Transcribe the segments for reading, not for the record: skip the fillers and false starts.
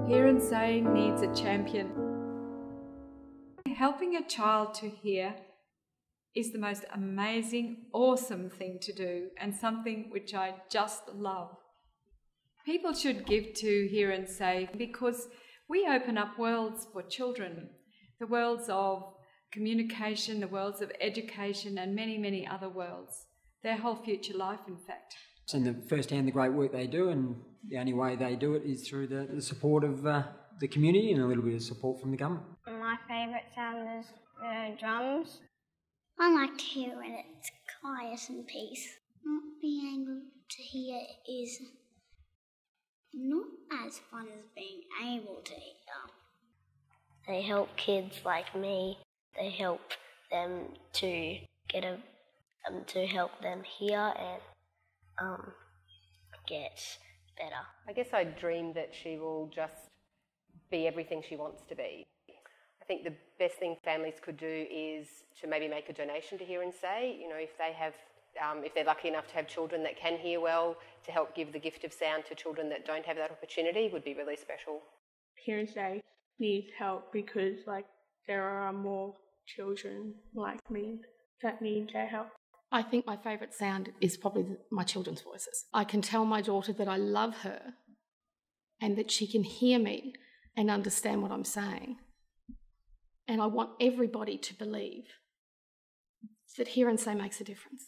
Hear and Say needs a champion. Helping a child to hear is the most amazing, awesome thing to do, and something which I just love. People should give to Hear and Say because we open up worlds for children, the worlds of communication, the worlds of education, and many, many other worlds. Their whole future life, in fact. And the great work they do, and the only way they do it is through the support of the community and a little bit of support from the government. My favourite sound is drums. I like to hear when it's quiet and peace. Not being able to hear is not as fun as being able to hear. They help kids like me. They help them to to help them hear and get better. I guess I dream that she will just be everything she wants to be. I think the best thing families could do is to maybe make a donation to Hear and Say. You know, if they're lucky enough to have children that can hear well, to help give the gift of sound to children that don't have that opportunity would be really special. Hear and Say needs help because there are more children like me that need their help. I think my favourite sound is probably my children's voices. I can tell my daughter that I love her and that she can hear me and understand what I'm saying. And I want everybody to believe that Hear and Say makes a difference.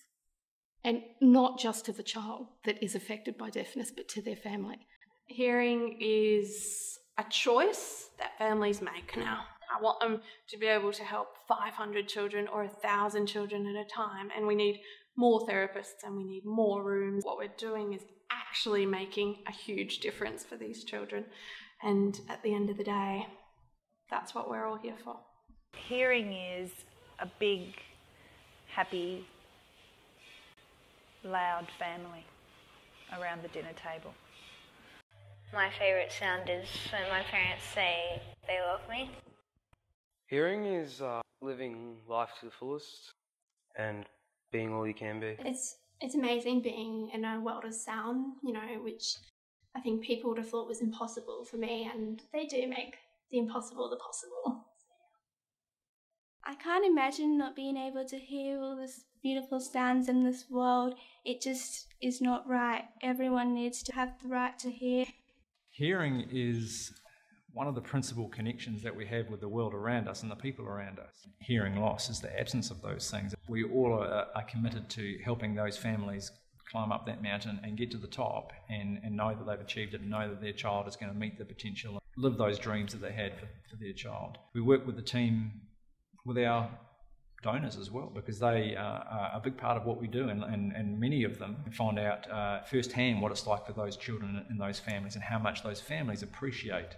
And not just to the child that is affected by deafness, but to their family. Hearing is a choice that families make now. I want them to be able to help 500 children or 1,000 children at a time, and we need more therapists and we need more rooms. What we're doing is actually making a huge difference for these children, and at the end of the day, that's what we're all here for. Hearing is a big, happy, loud family around the dinner table. My favourite sound is when my parents say they love me. Hearing is living life to the fullest and being all you can be. It's amazing being in a world of sound, which I think people would have thought was impossible for me, and they do make the impossible the possible. I can't imagine not being able to hear all this beautiful sounds in this world. It just is not right. Everyone needs to have the right to hear. Hearing is one of the principal connections that we have with the world around us and the people around us. Hearing loss is the absence of those things. We all are committed to helping those families climb up that mountain and get to the top and know that they've achieved it and know that their child is going to meet the potential and live those dreams that they had for their child. We work with the team, with our donors as well, because they are a big part of what we do, and many of them find out firsthand what it's like for those children and those families and how much those families appreciate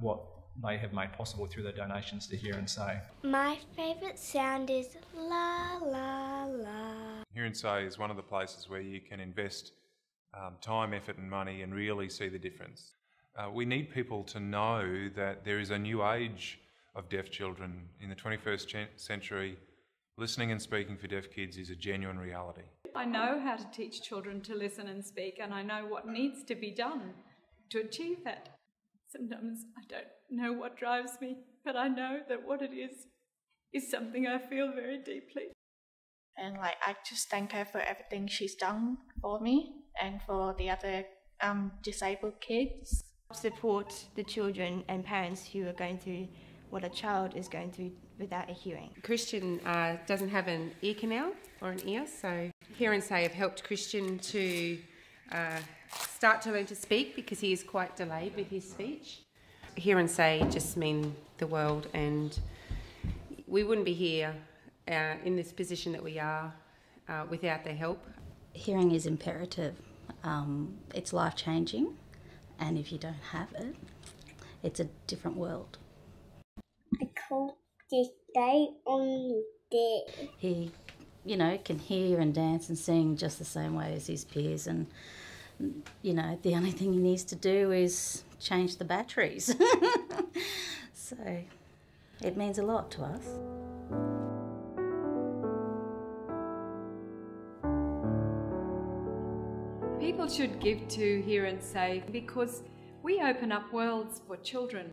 what they have made possible through their donations to Hear and Say. My favourite sound is la la la. Hear and Say is one of the places where you can invest time, effort and money and really see the difference. We need people to know that there is a new age of deaf children in the 21st century. Listening and speaking for deaf kids is a genuine reality. I know how to teach children to listen and speak, and I know what needs to be done to achieve that. Sometimes I don't know what drives me, but I know that what it is something I feel very deeply. And I just thank her for everything she's done for me and for the other disabled kids. Support the children and parents who are going through what a child is going through without a hearing. Christian doesn't have an ear canal or an ear, so Hear and Say have helped Christian to start to learn to speak because he is quite delayed with his speech. Hear and Say just mean the world, and we wouldn't be here in this position that we are without their help. Hearing is imperative. It's life-changing, and if you don't have it, it's a different world. I can't just stay on there. He, can hear and dance and sing just the same way as his peers, and, the only thing he needs to do is change the batteries. So it means a lot to us. People should give to Hear and Say because We open up worlds for children.